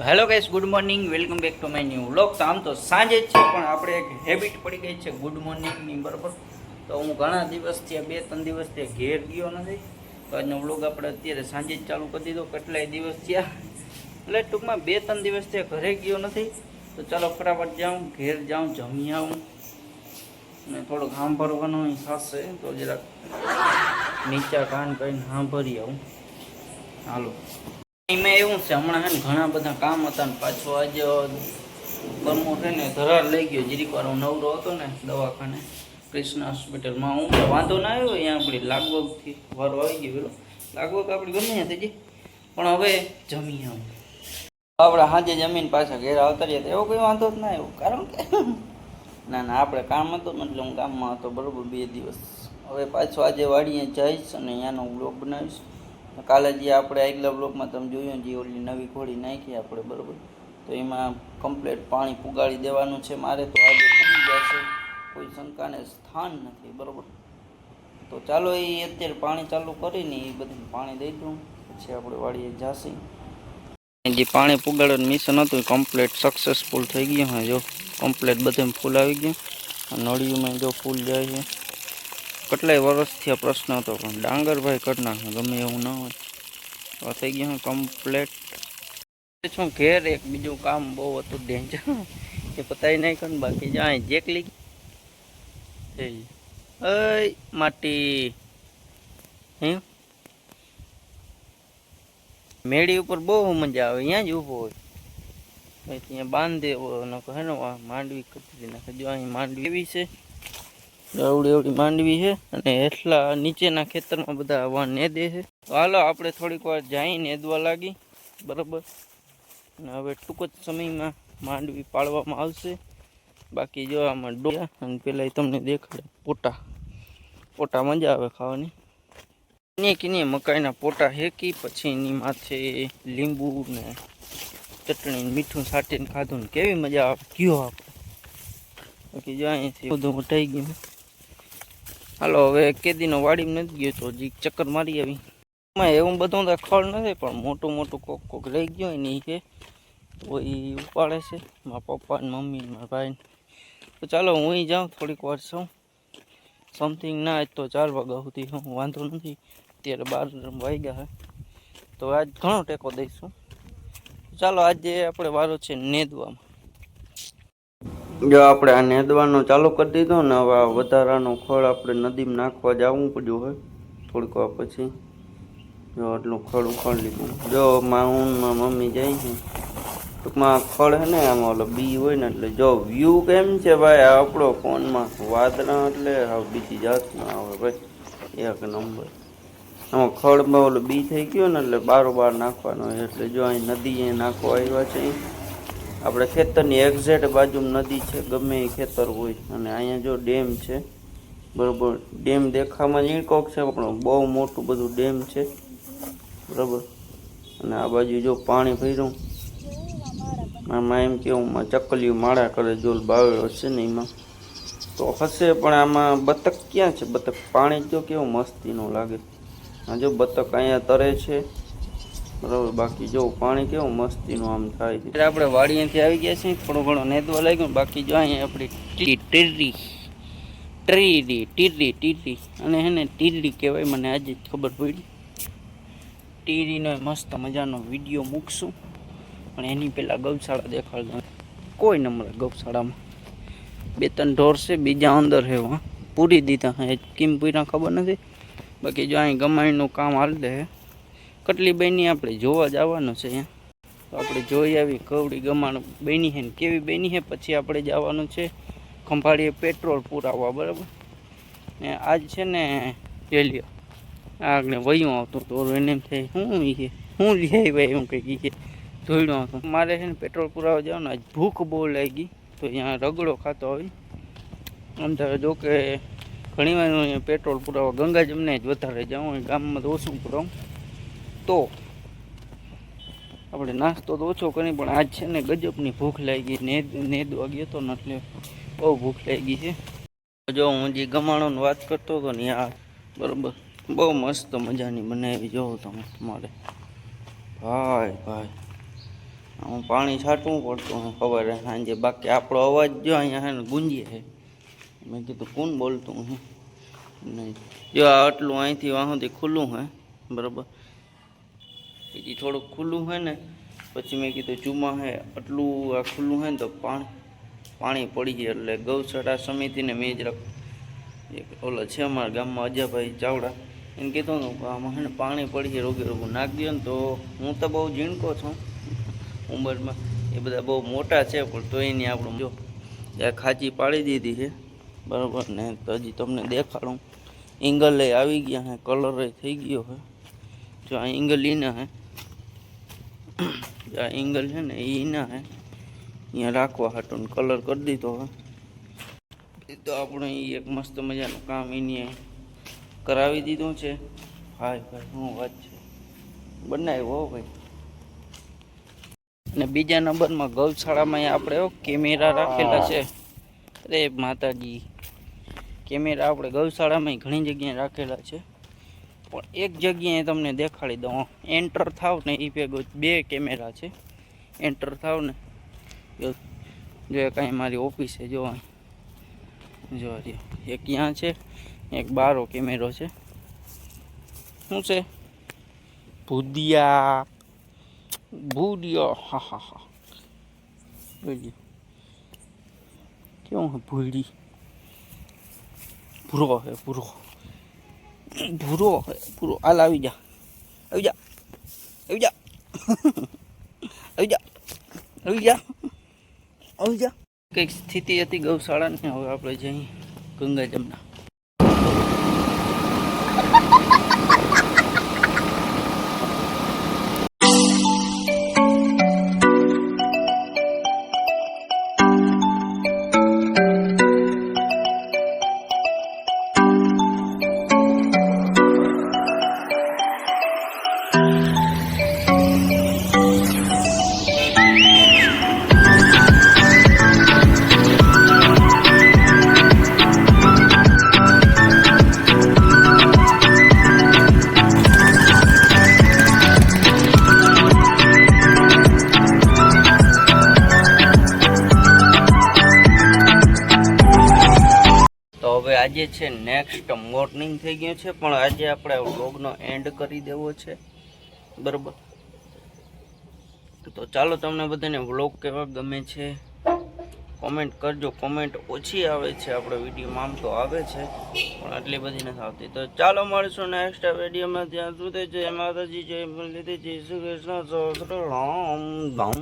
Hello guys, good morning, welcome back to my new vlog. તો આમ તો સાંજે જ છે, પણ આપણે એક હેબિટ પડી ગઈ છે ગુડ મોર્નિંગની, બરાબર. તો હું ઘણા દિવસથી 2-3 દિવસથી ઘેર ગયો નથી, તો આજનો વ્લોગ આપણે અત્યારે સાંજે જ ચાલુ કરી દીધો. કેટલાય દિવસ થયા, એટલે ટૂંકમાં 2-3 દિવસથી ઘરે ગયો નથી. તો ચાલો ફટાફટ જાઉં, ઘેર જાઉં, જમી આવું અને થોડુંક સાંભળવાનું થશે, તો જરાક નીચા કાન કરીને સાંભળી આવું. હાલો. એમાં એવું છે, હમણાં છે ને ઘણા બધા કામ હતા ને પાછો આજે કર્મો છે ને ધરાર લઈ ગયો. જીરીક વાર હું નવરો હતો ને દવાખાને કૃષ્ણ હોસ્પિટલમાં, હું તો વાંધો ના આવ્યો. અહીંયા આપણી લાગવગથી વારો આવી ગયો. પેલો લાગવગ આપણી ગમે થઈ ગઈ, પણ હવે જમી આવું. આપણે સાંજે જમીન પાછા ઘેર આવતા રહીએ તો એવો કોઈ વાંધો જ ના આવ્યો, કારણ કે ના આપણે કામ હતું ને એટલે હું કામમાં હતો, બરાબર. 2 દિવસ હવે પાછો આજે વાડીએ જઈશ અને અહીંયાનો બ્લોગ બનાવીશ. કાલે જે આપણે આગલા બ્લોકમાં તમે જોયું જે ઓલી નવી ઘોડી નાખી આપણે, બરાબર, તો એમાં કમ્પ્લેટ પાણી પુગાડી દેવાનું છે મારે. તો આજે પૂરી જશે, કોઈ શંકાને સ્થાન નથી, બરાબર. તો ચાલો એ અત્યારે પાણી ચાલુ કરીને એ બધું પાણી દઈ દઉં, પછી આપણે વાડીએ જશે. જે પાણી પુગાડવાનું મિશન હતું એ કમ્પ્લેટ સક્સેસફુલ થઈ ગયું. હા જો કમ્પ્લેટ બધે ફૂલ આવી ગયું, નળીઓમાં જો ફૂલ જાય છે. કેટલાય વર્ષથી આ પ્રશ્ન હતો, પણ ડાંગરભાઈ કરી નાખે ગમે એવું ના હોય. તો થઈ ગયું કમ્પ્લેટ. શું ઘેર એક બીજું કામ બહુ હતું ડેન્જર, એ પતાવી નહીં કર. બાકી જાય જેકલી માટી હે મેળી ઉપર બહુ મજા આવે, અહીંયા જ ઊભો હોય ત્યાં બાંધે હે ને માંડવી કપડી નાખે. જો અહીં માંડવી એવી છે, એવડી માંડવી છે, અને એટલા નીચેના ખેતરમાં બધા હવા નેદે છે. હાલો આપણે થોડીક વાર જઈ નેદવા લાગી, બરાબર. અને હવે ટૂંક જ સમયમાં માંડવી પાડવામાં આવશે. બાકી જો આમાં ડોયા અને પેલા તમને દેખાડે પોટા મજા આવે ખાવાની. કિને મકાઈના પોટા હેકી, પછી એની માથે લીંબુ ને ચટણી મીઠું છાંટીને ખાધું ને કેવી મજા આવે કયો આપણે. બાકી જો અહીંથી બધું હટાઈ ગયું. હાલો હવે કેદીનો વાડીમાં નથી ગયો, તો હજી ચક્કર મારી આવી. એમાં એવું બધું તો ખળ નથી, પણ મોટું કોક રહી ગયો હોય ને એ તો એ ઉપાડે છે મારા પપ્પા ને મમ્મી ને મારા ભાઈ. તો ચાલો હું જાઉં, થોડીક વાર છું સમથિંગ ના આજ તો 4 વાગ્યા સુધી હું વાંધો નથી. અત્યારે 12 વાગ્યા છે, તો આજ ઘણો ટેકો દઈશું. ચાલો આજે આપણે વારો છે નેદવામાં. જો આપણે આ નેદવાનું ચાલુ કરી દીધું ને, હવે વધારાનું ખળ આપણે નદીમાં નાખવા જવું પડ્યું હોય થોડીક વાર પછી. જો આટલું ખળ ઉખાડી લીધું. જો માઉનમાં મમ્મી જાય છે, ટૂંકમાં ખળ હે ને આમાં ઓલો બી હોય ને, એટલે જો વ્યૂ કેમ છે ભાઈ આપણો ફોનમાં, વાદળા એટલે હવે બીજી જાતના આવે ભાઈ, એક નંબર. આમાં ખળમાં ઓલો બી થઈ ગયો ને એટલે બારોબાર નાખવાનો હોય. એટલે જો અહીં નદી નાખવા આવ્યા છે. આપણે ખેતરની એક્ઝેક્ટ બાજુમાં નદી છે, ગમે એ ખેતર હોય. અને અહીંયા જો ડેમ છે, બરાબર. ડેમ દેખામાં ઈણકોક છે, પણ બહુ મોટું બધું ડેમ છે, બરાબર. અને આ બાજુ જો પાણી ભર્યું, આમાં એમ કેવું ચકલીઓ માળા કરે, જોલ બાવેલો છે ને એમાં તો હશે, પણ આમાં બતક ક્યાં છે? બતક પાણી જો કેવું મસ્તીનું લાગે. હા જો બતક અહીંયા તરે છે, બરાબર. બાકી જો પાણી કેવું મસ્તીનું આમ થાય છે. આપણે વાડીએથી આવી ગયા છીએ, થોડું ઘણું નેદવા લાગ્યું. બાકી જો અહીંયા આપણી ટીરી અને હે ને ટીરી કહેવાય, મને આજે જ ખબર પડી. ટીરીનો મસ્ત મજાનો વિડીયો મૂકશું, પણ એની પહેલાં ગૌશાળા દેખાડજો. કોઈ નંબર ગૌશાળામાં 2-3 ઢોર છે, બીજા અંદર છે, પૂરી દીધા હે, કેમ પૂરા ખબર નથી. બાકી જો અહીં ગમાણીનું કામ હાલતે હે. કેટલી બની આપણે જોવા જવાનું છે અહીંયા, તો આપણે જોઈ આવી કવડી ગમાણ બની છે ને કેવી બની છે. પછી આપણે જવાનું છે ખંભાળીએ પેટ્રોલ પુરાવવા, બરાબર. ને આજ છે ને રેલિયો આગળ વયું આવતું તો એને એમ થાય હું લઈ આવ્યા એવું કંઈક કે ધોઈડું આવતું. મારે છે ને પેટ્રોલ પુરાવા જવાનું, આજ ભૂખ બહુ લાગી, તો અહીંયા રગડો ખાતો હોય. આમ તો જો કે ઘણી વાર અહીંયા પેટ્રોલ પુરાવા ગંગા જમને જ વધારે જાઉં, ગામમાં તો ઓછું પુરાવું. તો આપણે નાસ્તો તો ઓછો કરી, પણ આજ છે ને ગજબની ભૂખ લાગી. નેદવા ગયો હતો ને એટલે બહુ ભૂખ લાગી છે. જો હું જે ગમાણોની વાત કરતો હતો ને યાર, બરાબર, બહુ મસ્ત મજાની બનાવી. જોવો તમે તમારે ભાઈ પાણી છાંટવું પડતું હે સવારે સાંજે, બાકી આપણો અવાજ જો અહીંયા હે ને ગુંજીએ છે. મેં કીધું કોણ બોલતું હે નહીં. જો આ આટલું અહીંથી વાં સુધી ખુલ્લું હે બરાબર, બીજી થોડુંક ખુલ્લું હે ને પછી મેં કીધું ચૂમા હે આટલું આ ખુલ્લું હે ને તો પાણી પડી જાય. એટલે ગૌશાળા સમિતિને મેં જ ઓલા છે અમારા ગામમાં અજાભાઈ ચાવડા, એને કીધું ને આમાં હે ને પાણી પડી જાય રોગે રોગું નાખી દો ને. તો હું તો બહુ ઝીણકો છું ઉંમરમાં, એ બધા બહુ મોટા છે પણ તોય નહીં આપણું જો ત્યાં ખાંચી પાડી દીધી છે બરાબર ને. તો હજી તમને દેખાડું, એંગલે આવી ગયા હે, કલર થઈ ગયો હે. જો આ એંગલ ઈના હે, આ એંગલ છે ને એ ઈના હે, અહીંયા રાખવા હાટું કલર કરી દીધો હે. તો આપણે એક મસ્ત મજાનું કામ એને કરાવી દીધું છે. હાય ભાઈ શું વાત છે, બનાવ્યો હો ભાઈ. અને બીજા નંબરમાં ગૌશાળામાં આપણે કેમેરા રાખેલા છે. અરે માતાજી, કેમેરા આપણે ગૌશાળામાં ઘણી જગ્યાએ રાખેલા છે, પણ એક જગ્યાએ તમને દેખાડી દઉં. એન્ટર થાવ ને એ ભેગો 2 કેમેરા છે. એન્ટર થાવ ને જો કાંઈ મારી ઓફિસ છે, જો એક ત્યાં છે, એક બારો કેમેરો છે. શું છે? ભૂડિયા હા હા હા બોલીએ ક્यों है भूडी? ભૂરો હે ભૂરો હે ભૂરો. હાલ આવી જા આવી જા આવી જા આવી જા આવી જા આવી જા. કંઈક સ્થિતિ હતી ગૌશાળાની. હવે આપણે જઈએ ગંગા જમના. હવે આજે છે નેક્સ્ટ મોર્નિંગ થઈ ગયું છે, પણ આજે આપણે વ્લોગનો એન્ડ કરી દેવો છે બરાબર. તો ચાલો, તમને બધાને વ્લોગ કેવા ગમે છે કોમેન્ટ કરજો. કોમેન્ટ ઓછી આવે છે આપણે વિડીયોમાં, આમ તો આવે છે પણ આટલી બધી નથી આવતી. તો ચાલો મળીશું નેક્સ્ટ વિડીયોમાં. ત્યાં સુધી જય માતાજી, જય મુરલીધર, જય શ્રી કૃષ્ણ, રામ ગામ.